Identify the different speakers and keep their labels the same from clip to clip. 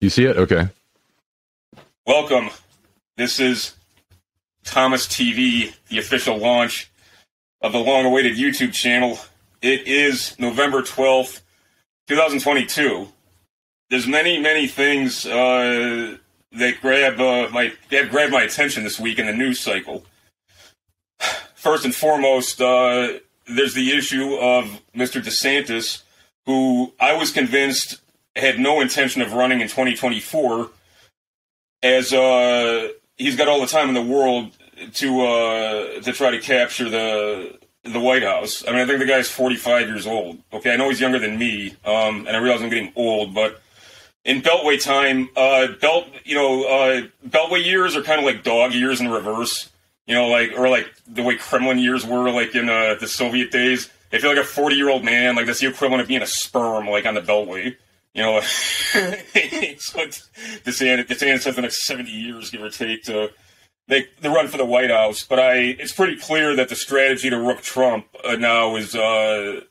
Speaker 1: You see it? Okay.
Speaker 2: Welcome. This is ThomasTV, the official launch of the long-awaited YouTube channel. It is November 12th, 2022. There's many things that grabbed my attention this week in the news cycle. First and foremost, there's the issue of Mr. DeSantis, who I was convinced had no intention of running in 2024, as he's got all the time in the world to try to capture the White House. I mean, I think the guy's 45 years old. Okay, I know he's younger than me, and I realize I'm getting old, but in Beltway time, Beltway years are kind of like dog years in reverse. You know, like the way Kremlin years were, like in the Soviet days. If you're like a 40-year-old man, like that's the equivalent of being a sperm, like on the Beltway. You know, so DeSantis has the next 70 years, give or take, to make the run for the White House. But it's pretty clear that the strategy to rook Trump now is the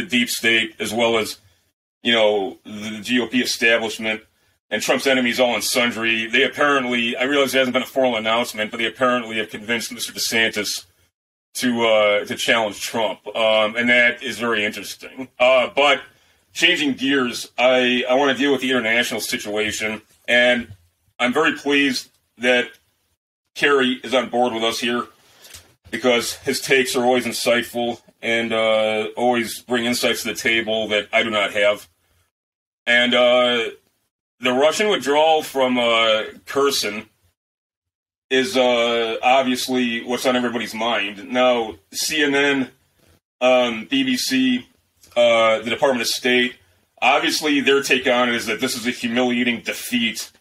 Speaker 2: deep state, as well as, you know, the GOP establishment and Trump's enemies all in sundry. They apparently, I realize it hasn't been a formal announcement, but they apparently have convinced Mr. DeSantis to challenge Trump, and that is very interesting. But changing gears, I want to deal with the international situation, and I'm very pleased that Kerry is on board with us here, because his takes are always insightful and always bring insights to the table that I do not have. And the Russian withdrawal from Kherson is obviously what's on everybody's mind. Now, CNN, BBC, the Department of State, obviously their take on it is that this is a humiliating defeat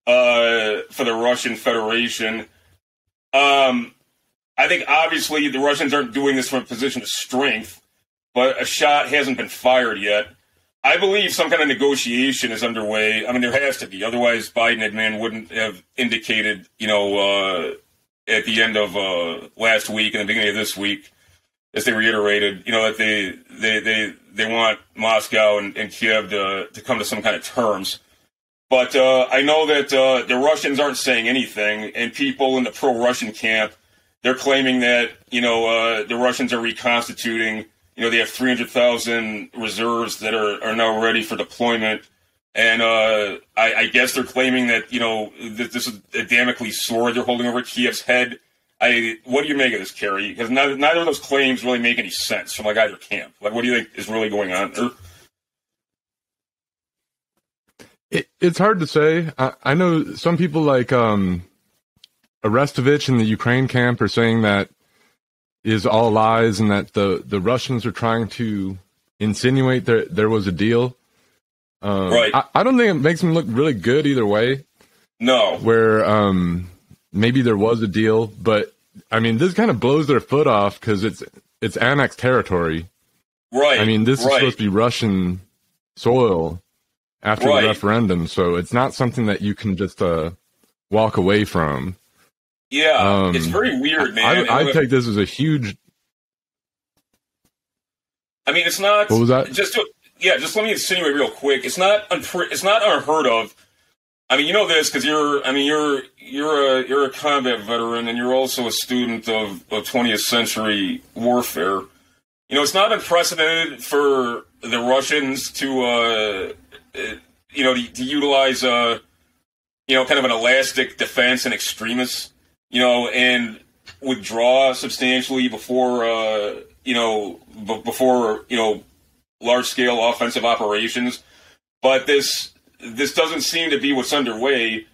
Speaker 2: for the Russian Federation. I think obviously the Russians aren't doing this from a position of strength, but a shot hasn't been fired yet. I believe some kind of negotiation is underway. I mean, there has to be. Otherwise, Biden admin wouldn't have indicated, you know, at the end of last week and the beginning of this week, as they reiterated, you know, that they want Moscow and Kiev to come to some kind of terms. But I know that the Russians aren't saying anything, and people in the pro-Russian camp, they're claiming that, you know, the Russians are reconstituting. You know, they have 300,000 reserves that are now ready for deployment. And I guess they're claiming that, you know, that this is a Damocles sword they're holding over Kiev's head. What do you make of this, Kerry? Because neither of those claims really make any sense from, like, either camp. Like, what do you think is really going on there?
Speaker 1: It's hard to say. I know some people like Arestovich in the Ukraine camp are saying that is all lies and that the Russians are trying to insinuate there was a deal.
Speaker 2: Right.
Speaker 1: I don't think it makes them look really good either way.
Speaker 2: No.
Speaker 1: Where maybe there was a deal, but I mean, this kind of blows their foot off because it's annexed territory.
Speaker 2: Right.
Speaker 1: I mean, this is supposed to be Russian soil after the referendum, so it's not something that you can just walk away from.
Speaker 2: Yeah, it's very weird, man.
Speaker 1: I take this as a huge.
Speaker 2: I mean, it's not.
Speaker 1: What was that?
Speaker 2: Just let me insinuate real quick. It's not unheard of. I mean, you know this because you're a combat veteran and you're also a student of 20th century warfare. You know, it's not unprecedented for the Russians to utilize kind of an elastic defense and extremists. You know, and withdraw substantially before large-scale offensive operations. But this doesn't seem to be what's underway,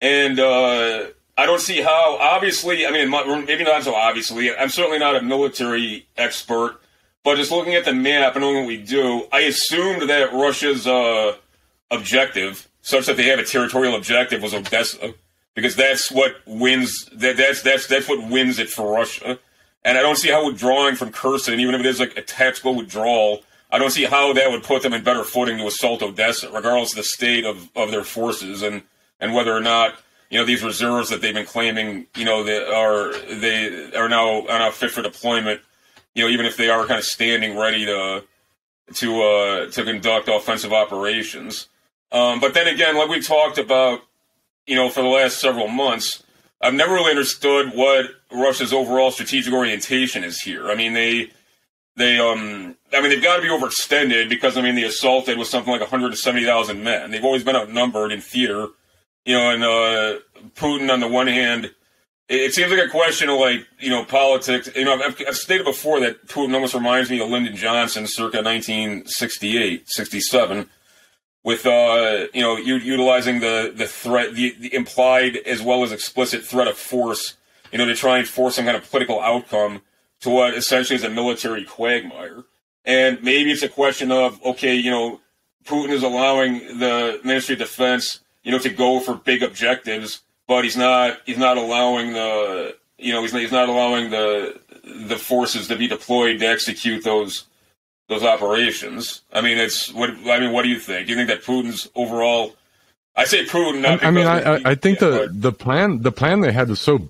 Speaker 2: and I don't see how. Obviously, I mean, maybe not so obviously. I'm certainly not a military expert, but just looking at the map and knowing what we do, I assumed that Russia's objective, such that they have a territorial objective, was Odessa. Because that's what wins. That's what wins it for Russia, and I don't see how withdrawing from Kherson, even if it is like a tactical withdrawal, I don't see how that would put them in better footing to assault Odessa, regardless of the state of their forces and whether or not, you know, these reserves that they've been claiming, you know, they are now fit for deployment. You know, even if they are kind of standing ready to conduct offensive operations. But then again, like we talked about, for the last several months, I've never really understood what Russia's overall strategic orientation is here. I mean, they've got to be overextended because, they assaulted with something like 170,000 men. They've always been outnumbered in theater, and Putin, on the one hand, it seems like a question of, politics. I've stated before that Putin almost reminds me of Lyndon Johnson circa 1968, 67, with, utilizing the threat, the implied as well as explicit threat of force, to try and force some kind of political outcome to what essentially is a military quagmire. And maybe it's a question of, okay, Putin is allowing the Ministry of Defense, to go for big objectives, but he's not allowing the forces to be deployed to execute those operations. What do you think? Do you think that Putin's overall? I say Putin. Not
Speaker 1: I think the plan they had was so.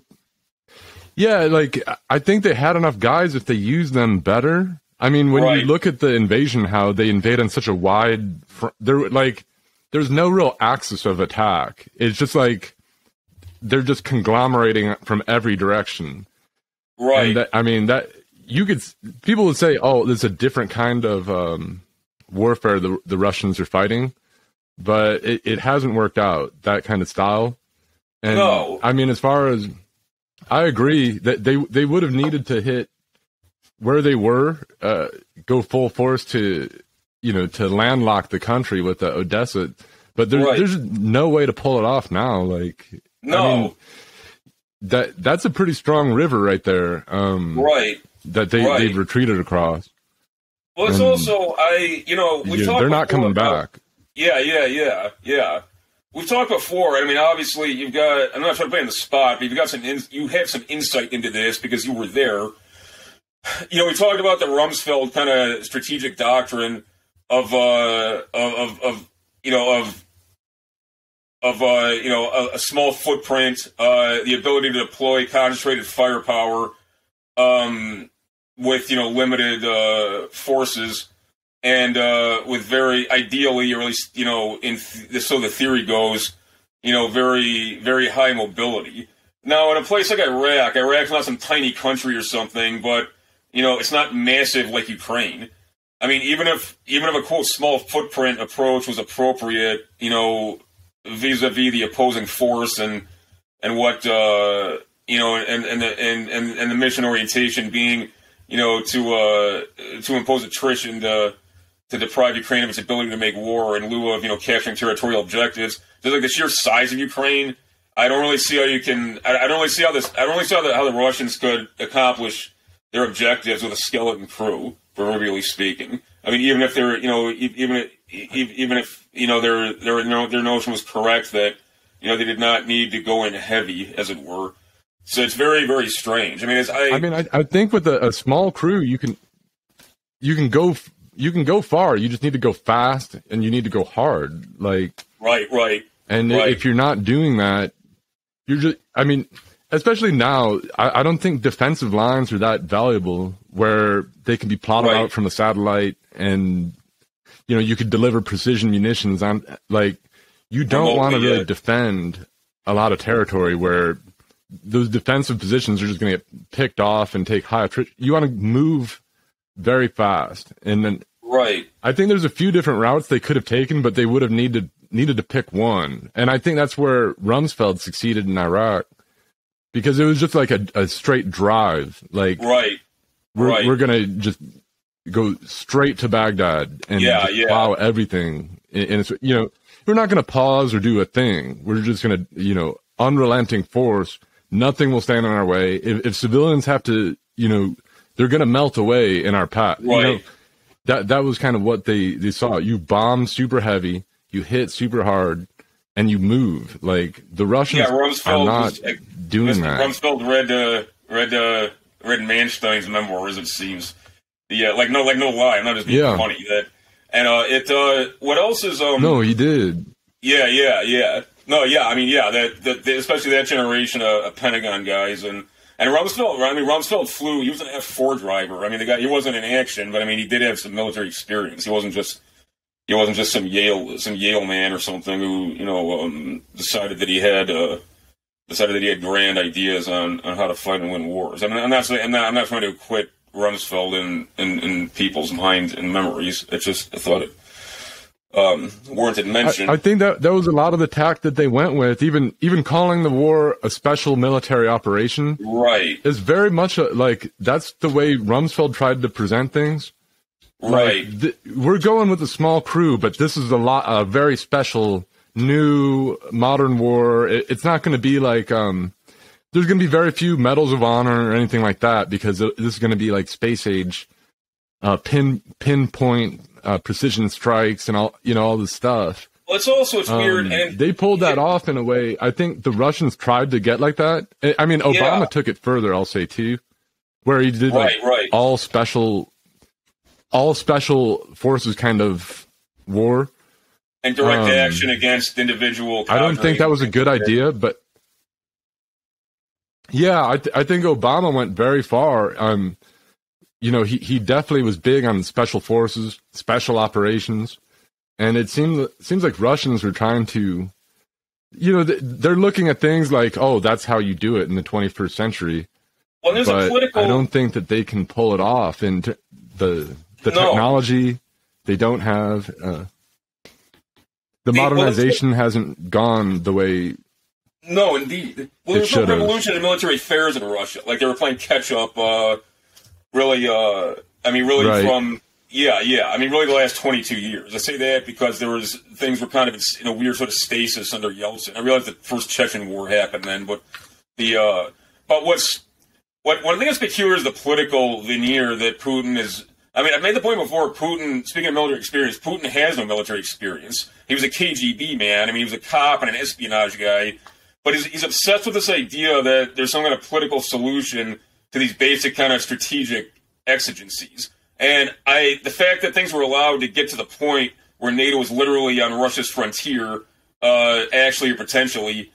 Speaker 1: Yeah, I think they had enough guys if they used them better. When you look at the invasion, how they invade on such a wide, there's no real axis of attack. It's just they're just conglomerating from every direction.
Speaker 2: Right.
Speaker 1: And people would say, oh, there's a different kind of warfare the Russians are fighting, but it hasn't worked out, that kind of style. And
Speaker 2: no.
Speaker 1: As far as, I agree that they would have needed to hit where they were, go full force to landlock the country with Odessa, but there's no way to pull it off now.
Speaker 2: No.
Speaker 1: That's a pretty strong river right there.
Speaker 2: Right.
Speaker 1: That they've retreated across.
Speaker 2: Well, it's also
Speaker 1: they're not coming back.
Speaker 2: Yeah. We've talked before. Obviously, you've got. I'm not trying to put you on the spot, but you have some insight into this because you were there. We talked about the Rumsfeld kind of strategic doctrine of a small footprint, the ability to deploy concentrated firepower, with limited forces, and with very ideally, or at least so the theory goes, very very high mobility. Now, in a place like Iraq's not some tiny country or something, but it's not massive like Ukraine. Even if a quote small footprint approach was appropriate, vis-a-vis the opposing force and what and the mission orientation being to impose attrition to deprive Ukraine of its ability to make war in lieu of capturing territorial objectives. Just the sheer size of Ukraine, I don't really see how you can. I don't really see how the Russians could accomplish their objectives with a skeleton crew, proverbially speaking. Even if they're even if their notion was correct that they did not need to go in heavy, as it were. So it's very very strange. I think with a small crew you can go far. You just need to go fast and you need to go hard. Right.
Speaker 1: And if you're not doing that, you're just. Especially now, I don't think defensive lines are that valuable where they can be plotted out from a satellite and, you could deliver precision munitions on, you don't want to really defend a lot of territory where those defensive positions are just going to get picked off and take high attrition. You want to move very fast. And then I think there's a few different routes they could have taken, but they would have needed to pick one. And I think that's where Rumsfeld succeeded in Iraq. Because it was just a straight drive. We're going to just go straight to Baghdad and plow everything. And it's, we're not going to pause or do a thing. We're just going to, unrelenting force. Nothing will stand in our way. If civilians have to, they're going to melt away in our path. That was kind of what they saw. You bomb super heavy, you hit super hard, and you move. The Russians are not doing that.
Speaker 2: Rumsfeld read Manstein's memoirs, it seems. No lie, I'm not just being funny. What else is
Speaker 1: No, he did.
Speaker 2: Yeah. No, yeah. Especially that generation of Pentagon guys and Rumsfeld flew. He was an F4 driver. The guy, he wasn't in action, but he did have some military experience. He wasn't just he wasn't just some Yale man or something who decided that he had grand ideas on how to fight and win wars. I mean, I'm not trying to equate Rumsfeld in people's minds and memories. It's just I thought it warranted mention.
Speaker 1: I think that was a lot of the tact that they went with. Even calling the war a special military operation,
Speaker 2: right,
Speaker 1: is very much like that's the way Rumsfeld tried to present things.
Speaker 2: Right,
Speaker 1: we're going with a small crew, but this is a very special, new, modern war. It's not going to be like there's going to be very few medals of honor or anything like that because this is going to be like space age, pinpoint. Precision strikes and all this stuff.
Speaker 2: Well, it's weird, and
Speaker 1: they pulled that off in a way. I think the Russians tried to get like that. I mean, Obama took it further. I'll say too, where he did all special forces kind of war
Speaker 2: and direct action against individual.
Speaker 1: I don't think that was a good idea, but yeah, I think Obama went very far. He definitely was big on special forces, special operations, and it seems like Russians were trying to, they're looking at things like, oh, that's how you do it in the 21st century.
Speaker 2: Well, there's
Speaker 1: but
Speaker 2: a political.
Speaker 1: I don't think that they can pull it off, and the technology they don't have, the modernization hasn't gone the way.
Speaker 2: No, indeed. Well, there's no revolution in military affairs in Russia. Like they were playing catch up. Really from really the last 22 years. I say that because things were kind of in a weird sort of stasis under Yeltsin. I realized the first Chechen war happened then, but one thing that's peculiar is the political veneer that Putin is. I mean, I've made the point before. Putin, speaking of military experience, Putin has no military experience. He was a KGB man. I mean, he was a cop and an espionage guy, but he's obsessed with this idea that there's some kind of political solution to these basic kind of strategic exigencies. And the fact that things were allowed to get to the point where NATO was literally on Russia's frontier, actually or potentially,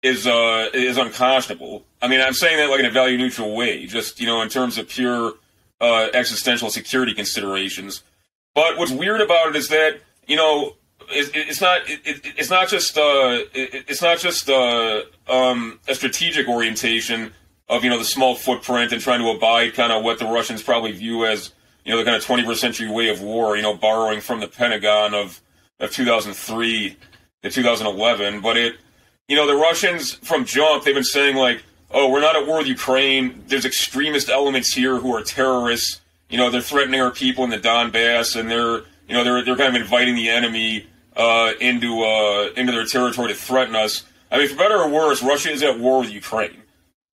Speaker 2: is unconscionable. I mean, I'm saying that like in a value neutral way, just, in terms of pure existential security considerations. But what's weird about it is that, it's not just a strategic orientation of, the small footprint and trying to abide kind of what the Russians probably view as, the kind of 21st century way of war, borrowing from the Pentagon of 2003 to 2011. But the Russians from jump, they've been saying like, oh, we're not at war with Ukraine. There's extremist elements here who are terrorists. They're threatening our people in the Donbass, and they're kind of inviting the enemy into their territory to threaten us. I mean, for better or worse, Russia is at war with Ukraine.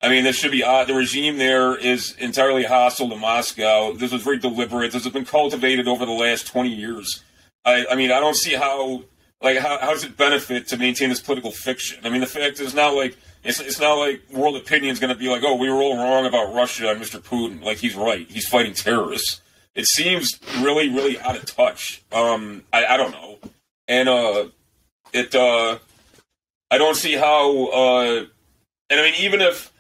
Speaker 2: I mean, this should be the regime there is entirely hostile to Moscow. This was very deliberate. This has been cultivated over the last 20 years. I mean, I don't see how does it benefit to maintain this political fiction? I mean, the fact is not like it's not like world opinion is going to be like, oh, we were all wrong about Russia and Mr. Putin. Like he's right. He's fighting terrorists. It seems really, really out of touch. I don't know, and I don't see how. And I mean, even if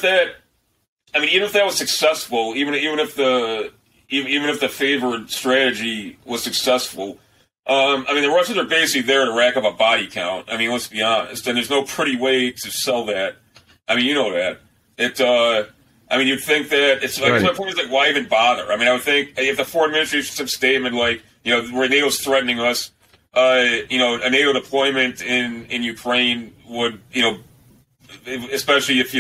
Speaker 2: that was successful, even if the favored strategy was successful, the Russians are basically there to rack up a body count. I mean, let's be honest, and there's no pretty way to sell that. I mean, you know that. You'd think that it's like, right. My point is like, why even bother? I mean, I would think if the foreign ministry should some statement like, where NATO's threatening us, a NATO deployment in Ukraine would, especially if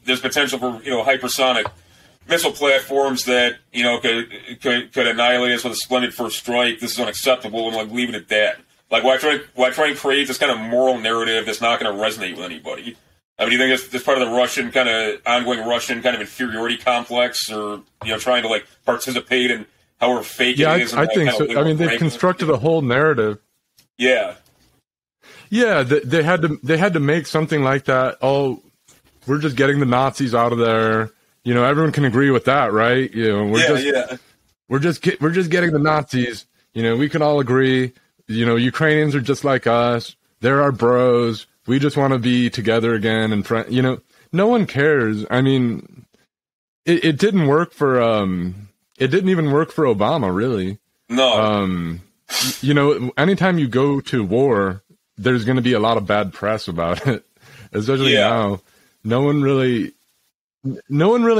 Speaker 2: there's potential for hypersonic missile platforms that could annihilate us with a splendid first strike. This is unacceptable, and leave it at that. Like, why try and create this kind of moral narrative that's not going to resonate with anybody? I mean, do you think it's part of the Russian kind of ongoing Russian kind of inferiority complex, or trying to participate in however fake it is?
Speaker 1: I think so. I mean, they've constructed a whole narrative.
Speaker 2: Yeah.
Speaker 1: Yeah, they had to make something like that. Oh, we're just getting the Nazis out of there. Everyone can agree with that, right? We're just getting the Nazis. We can all agree. Ukrainians are just like us. They're our bros. We just want to be together again and no one cares. I mean, it didn't work for it didn't even work for Obama, really.
Speaker 2: No.
Speaker 1: You know, anytime you go to war, there's going to be a lot of bad press about it, especially now. No one really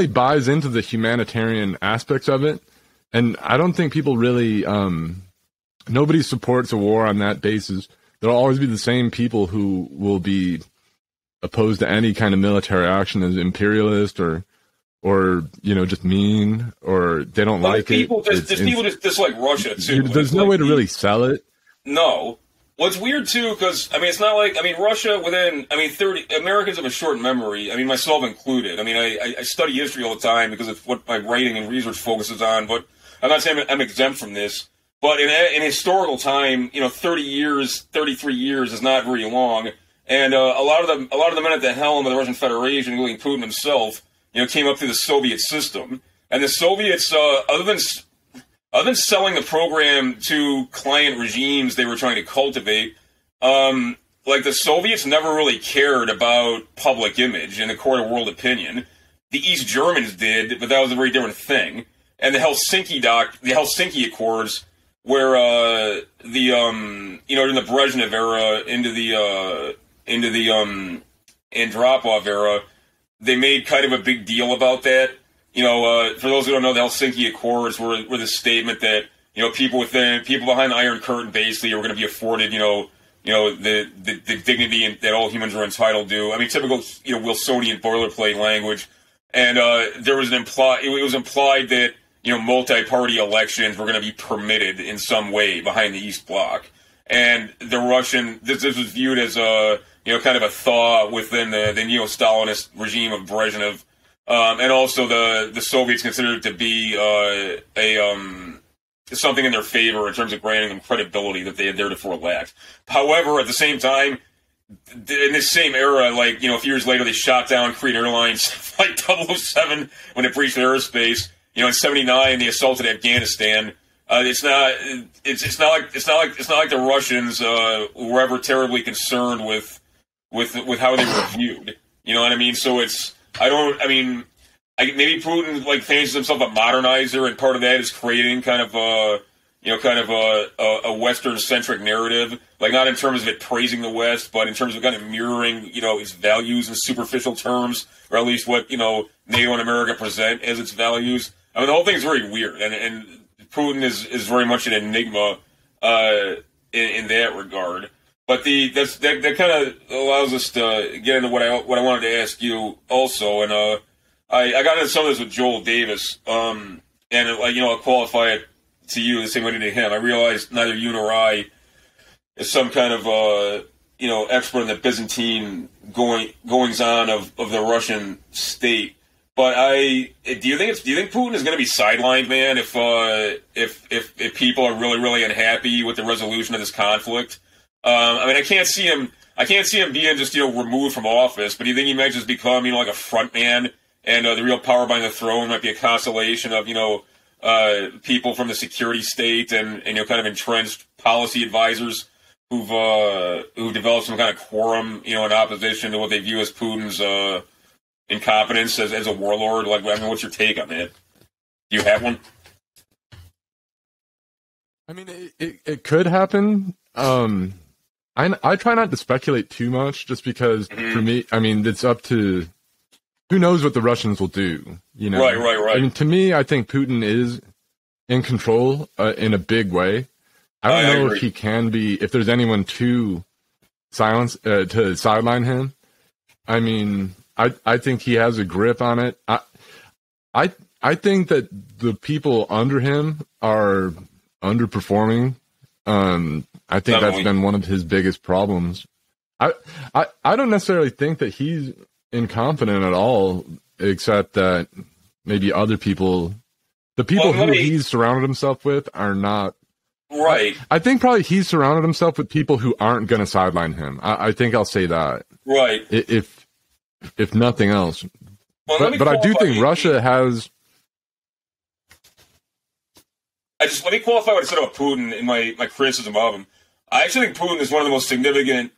Speaker 1: buys into the humanitarian aspects of it. And I don't think people really, nobody supports a war on that basis. There'll always be the same people who will be opposed to any kind of military action as imperialist or you know, just mean, or they don't like
Speaker 2: people
Speaker 1: it.
Speaker 2: People just dislike Russia too.
Speaker 1: There's no way to really sell it.
Speaker 2: No. Well, it's weird too because it's not like Russia within 30 Americans have a short memory. Myself included. I study history all the time because of what my writing and research focuses on. But I'm not saying I'm exempt from this. But in historical time, 30 years, 33 years is not very long. And a lot of the men at the helm of the Russian Federation, including Putin himself, came up through the Soviet system. And the Soviets, other than selling the program to client regimes they were trying to cultivate, the Soviets never really cared about public image in the court of world opinion. The East Germans did, but that was a very different thing. And the Helsinki Accords, where during the Brezhnev era into the Andropov era, they made kind of a big deal about that. For those who don't know, the Helsinki Accords were the statement that people behind the Iron Curtain basically were going to be afforded the dignity that all humans are entitled to. Typical Wilsonian boilerplate language, and it was implied that multi-party elections were going to be permitted in some way behind the East Bloc, and the Russian this was viewed as a kind of a thaw within the neo-Stalinist regime of Brezhnev. And also the Soviets considered it to be something in their favor in terms of granting them credibility that they had theretofore lacked. However, at the same time, in this same era, a few years later, they shot down Korean Airlines Flight 007 when it breached airspace. In '79, they assaulted Afghanistan. It's not like the Russians were ever terribly concerned with how they were viewed. You know what I mean? So it's. Maybe Putin fancies himself a modernizer, and part of that is creating kind of a Western-centric narrative, not in terms of it praising the West, but in terms of kind of mirroring, its values in superficial terms, or at least what NATO and America present as its values. The whole thing is very weird, and Putin is very much an enigma in that regard. But that kind of allows us to get into what I wanted to ask you also, and I got into some of this with Joel Davis, and I'll qualify it to you the same way to him. I realized neither you nor I is some kind of expert in the Byzantine goings on of the Russian state. But do you think Putin is going to be sidelined, man? If people are really, really unhappy with the resolution of this conflict? I can't see him being just removed from office. But do you think he might just become like a front man, and the real power behind the throne might be a constellation of people from the security state and kind of entrenched policy advisors who've developed some kind of quorum in opposition to what they view as Putin's incompetence as a warlord? What's your take on that? Do you have one?
Speaker 1: It could happen. I try not to speculate too much, just because for me, it's up to who knows what the Russians will do. Right. To me, I think Putin is in control in a big way. I don't know if he can be, if there's anyone to sideline him. I think he has a grip on it. I think that the people under him are underperforming. I think that's been one of his biggest problems. I don't necessarily think that he's incompetent at all, except that maybe other people, the people who he's surrounded himself with, are not.
Speaker 2: Right.
Speaker 1: I think probably he's surrounded himself with people who aren't going to sideline him. I think I'll say that.
Speaker 2: Right.
Speaker 1: If nothing else. Well, but I do think Russia has.
Speaker 2: Let me qualify what I said about Putin in my criticism of him. I actually think Putin is one of the most significant.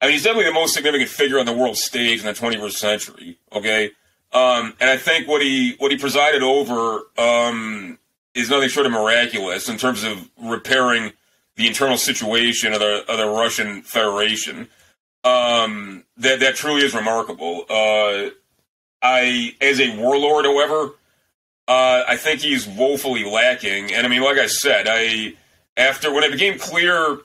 Speaker 2: He's definitely the most significant figure on the world stage in the 21st century. Okay, and I think what he presided over is nothing short of miraculous in terms of repairing the internal situation of the Russian Federation. That truly is remarkable. As a warlord, however, I think he's woefully lacking. And I mean, like I said, when it became clear,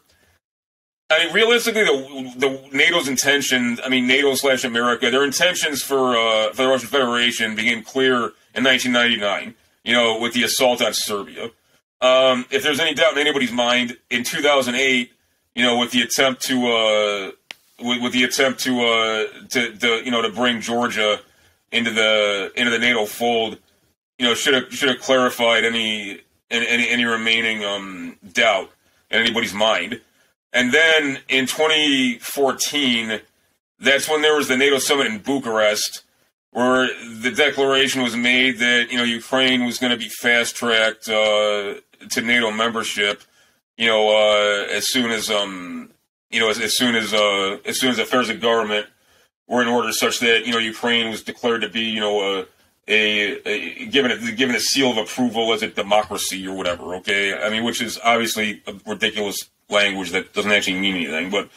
Speaker 2: I mean, realistically, the NATO's intention, I mean, NATO/America, their intentions for the Russian Federation became clear in 1999. With the assault on Serbia. If there's any doubt in anybody's mind, in 2008, with the attempt to to bring Georgia into the NATO fold, should have clarified any remaining doubt in anybody's mind. And then in 2014, that's when there was the NATO summit in Bucharest, where the declaration was made that Ukraine was going to be fast tracked to NATO membership, as soon as affairs of government were in order, such that Ukraine was declared to be given a seal of approval as a democracy or whatever. Okay, I mean, which is obviously a ridiculous language that doesn't actually mean anything, but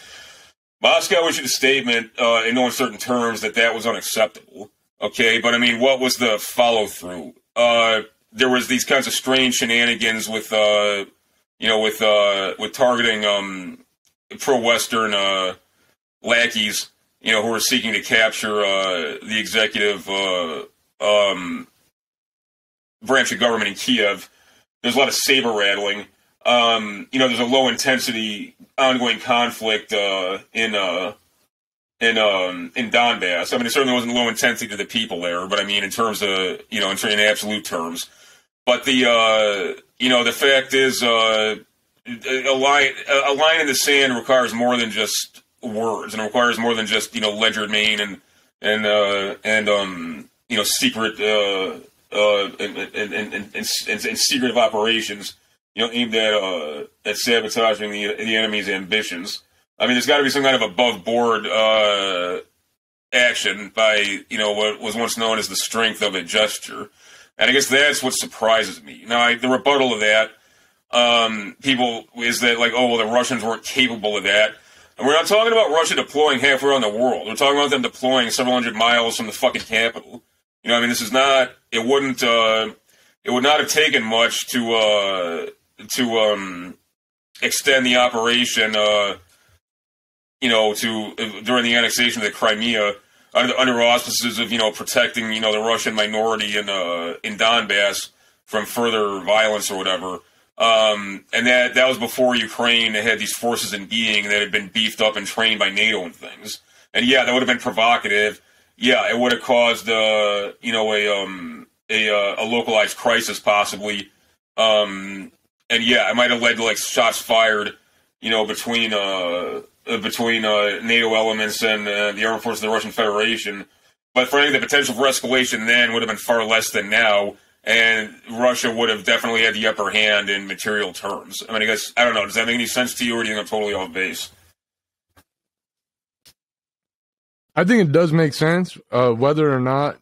Speaker 2: Moscow issued a statement in no uncertain terms that was unacceptable. Okay, but I mean, what was the follow through? There was these kinds of strange shenanigans with targeting pro-Western lackeys, who were seeking to capture the executive branch of government in Kiev. There's a lot of saber rattling. There's a low intensity ongoing conflict in Donbass. I mean, it certainly wasn't low intensity to the people there, but I mean, in terms of, in absolute terms. But the fact is, a line in the sand requires more than just words, and it requires more than just, legerdemain and secret, and secretive operations, aimed at sabotaging the enemy's ambitions. I mean, there's got to be some kind of above-board action by, what was once known as the strength of a gesture. And I guess that's what surprises me. Now, the rebuttal of that, people, is that, the Russians weren't capable of that. And we're not talking about Russia deploying halfway around the world. We're talking about them deploying several hundred miles from the fucking capital. I mean, this is not, it would not have taken much to extend the operation, during the annexation of the Crimea, under auspices of, protecting, the Russian minority in Donbass from further violence or whatever. And that was before Ukraine had these forces in being that had been beefed up and trained by NATO and things. And yeah, that would have been provocative. Yeah, it would have caused, a localized crisis possibly. And yeah, it might have led to shots fired, between NATO elements and the armed forces of the Russian Federation. But frankly, the potential for escalation then would have been far less than now, and Russia would have definitely had the upper hand in material terms. I mean, I don't know, does that make any sense to you, or do you think I'm totally off base?
Speaker 1: I think it does make sense, whether or not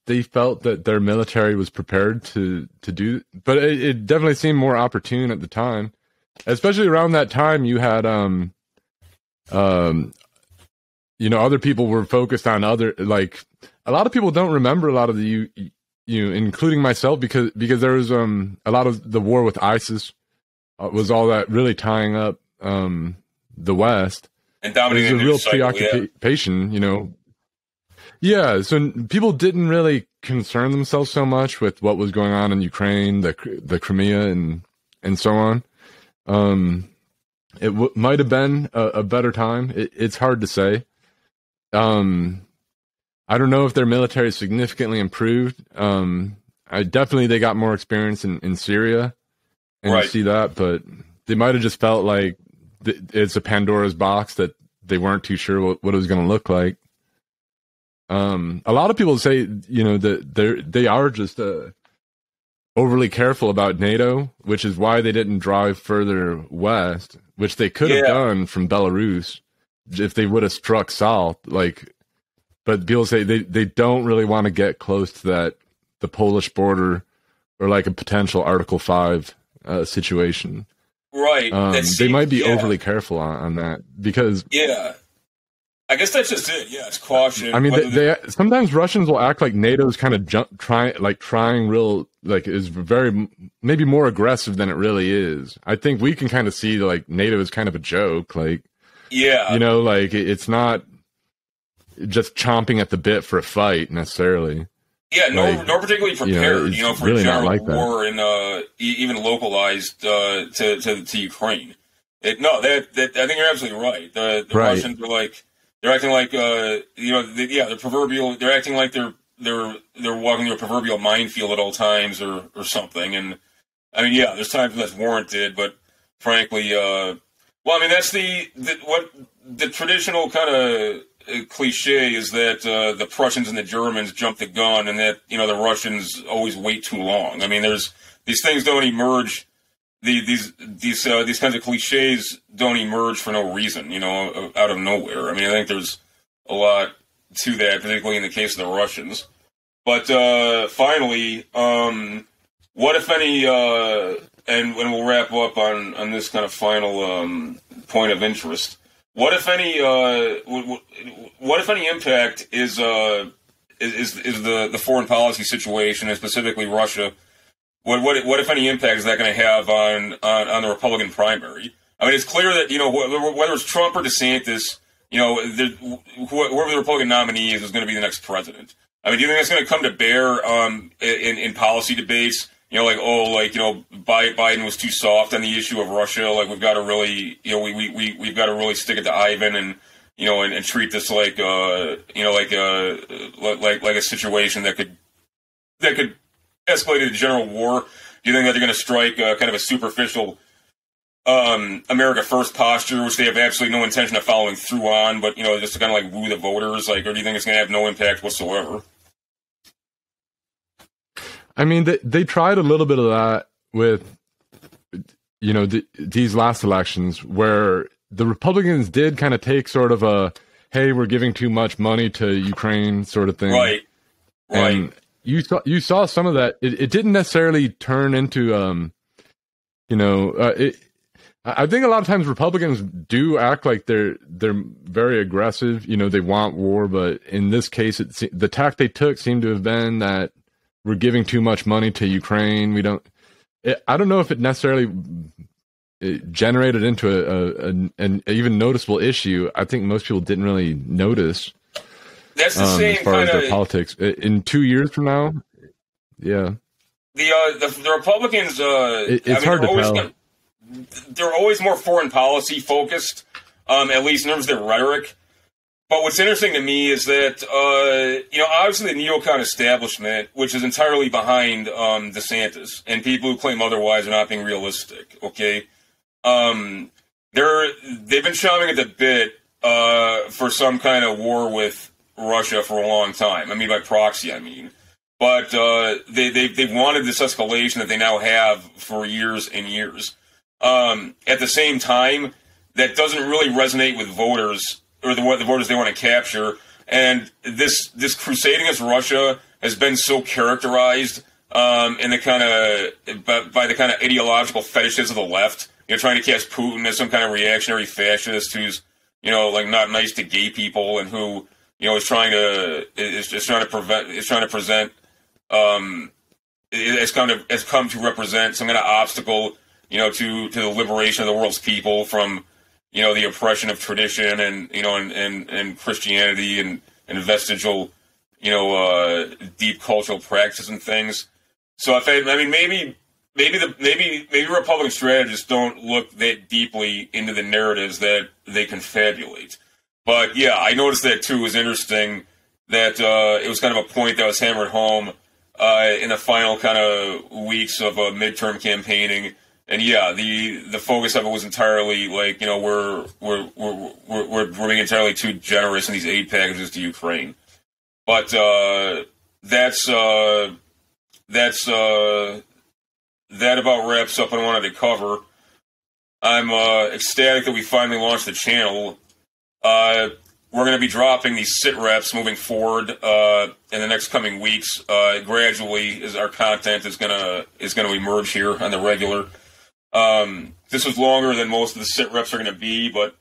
Speaker 1: they felt that their military was prepared to do, but it definitely seemed more opportune at the time, especially around that time. You had other people were focused on other, a lot of people don't remember a lot of the including myself, because there was a lot of the war with ISIS was all that really tying up the West. And dominating a real preoccupation, Yeah, so people didn't really concern themselves so much with what was going on in Ukraine, the Crimea, and so on. It might have been a better time. It's hard to say. I don't know if their military significantly improved. Definitely they got more experience in Syria, and right. You see that, but they might have just felt like it's a Pandora's box that they weren't too sure what it was going to look like. A lot of people say, that they are just overly careful about NATO, which is why they didn't drive further west, which they could have done from Belarus if they would have struck south. But people say they don't really want to get close to the Polish border or like a potential Article 5 situation.
Speaker 2: Right.
Speaker 1: They might be overly careful on that because
Speaker 2: I guess that's just it. Yeah, it's caution.
Speaker 1: I mean, they sometimes Russians will act like NATO's kind of trying real, like, is very maybe more aggressive than it really is. I think we can kind of see like NATO is kind of a joke, like, you know, like it's not just chomping at the bit for a fight necessarily.
Speaker 2: Yeah, nor particularly prepared, you know, for
Speaker 1: really
Speaker 2: general
Speaker 1: like
Speaker 2: war and even localized to Ukraine. I think you're absolutely right. The Russians are like. They're acting like, you know, they're proverbial. They're acting like they're walking through a proverbial minefield at all times, or something. And I mean, yeah, there's times when that's warranted, but frankly, well, I mean, that's what the traditional kind of cliche is that the Prussians and the Germans jump the gun, and that, you know, the Russians always wait too long. I mean, these things don't emerge. These kinds of cliches don't emerge for no reason, you know, out of nowhere. I mean, I think there's a lot to that, particularly in the case of the Russians. But finally, what if any? And we'll wrap up on this kind of final point of interest. What if any? What if any impact is the foreign policy situation, and specifically Russia? What if any impact is that going to have on the Republican primary? I mean, it's clear that, you know, whether it's Trump or DeSantis, you know, whoever the Republican nominee is going to be the next president. I mean, do you think that's going to come to bear in policy debates? You know, like, you know, Biden was too soft on the issue of Russia. Like, we've got to really, you know, we've got to really stick it to Ivan and, you know, and treat this like, you know, like a situation that could escalated to general war. Do you think that they're going to strike kind of a superficial America First posture, which they have absolutely no intention of following through on, but, you know, just to kind of like woo the voters? Like, or do you think it's going to have no impact whatsoever?
Speaker 1: I mean, they tried a little bit of that with, you know, these last elections, where the Republicans did kind of take sort of a, hey, we're giving too much money to Ukraine sort of thing.
Speaker 2: Right.
Speaker 1: And you saw some of that. It didn't necessarily turn into, you know, I think a lot of times Republicans do act like they're very aggressive. You know, they want war, but in this case, the tack they took seemed to have been that we're giving too much money to Ukraine. I don't know if it necessarily generated into an even noticeable issue. I think most people didn't really notice.
Speaker 2: That's the same
Speaker 1: as far as their politics. In 2 years from now, yeah.
Speaker 2: The Republicans,
Speaker 1: it's hard to tell.
Speaker 2: They're always more foreign policy focused, at least in terms of their rhetoric. But what's interesting to me is that, you know, obviously the neocon establishment, which is entirely behind DeSantis, and people who claim otherwise are not being realistic. Okay, they've been chomping at the bit for some kind of war with Russia for a long time. I mean, by proxy, I mean. But they've wanted this escalation that they now have for years and years. At the same time, that doesn't really resonate with voters, or the voters they want to capture. And this crusade against Russia has been so characterized in the kind of by the kind of ideological fetishes of the left. You know, trying to cast Putin as some kind of reactionary fascist who's, you know, like not nice to gay people, and who, you know, is trying to present has come to represent some kind of obstacle, you know, to the liberation of the world's people from, you know, the oppression of tradition and, you know, and Christianity and vestigial, you know, deep cultural practices and things. So maybe Republican strategists don't look that deeply into the narratives that they confabulate. But yeah, I noticed that too. It was interesting that it was kind of a point that was hammered home in the final kind of weeks of midterm campaigning. And yeah, the focus of it was entirely like, you know, we're being entirely too generous in these aid packages to Ukraine. But that about wraps up what I wanted to cover. I'm ecstatic that we finally launched the channel. We're we're going to be dropping these sit reps moving forward in the next coming weeks. Gradually, as our content is going to emerge here on the regular. This is longer than most of the sit reps are going to be, but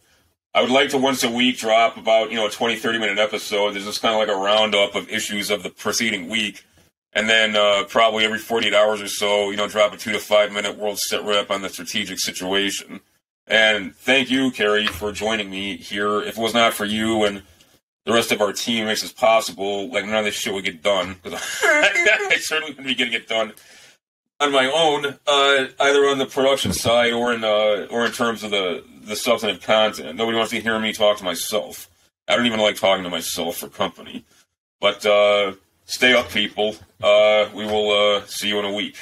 Speaker 2: I would like to once a week drop about, a 20, 30-minute episode. There's just kind of like a roundup of issues of the preceding week. And then probably every 48 hours or so, drop a 2 to 5 minute world sit rep on the strategic situation. And thank you, Carrie, for joining me here. If it was not for you and the rest of our team makes this possible, like, none of this shit would get done. I certainly wouldn't be getting it done on my own, either on the production side or in terms of the substantive content. Nobody wants to hear me talk to myself. I don't even like talking to myself for company. But stay up, people. We will see you in a week.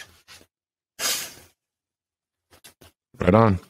Speaker 1: Right on.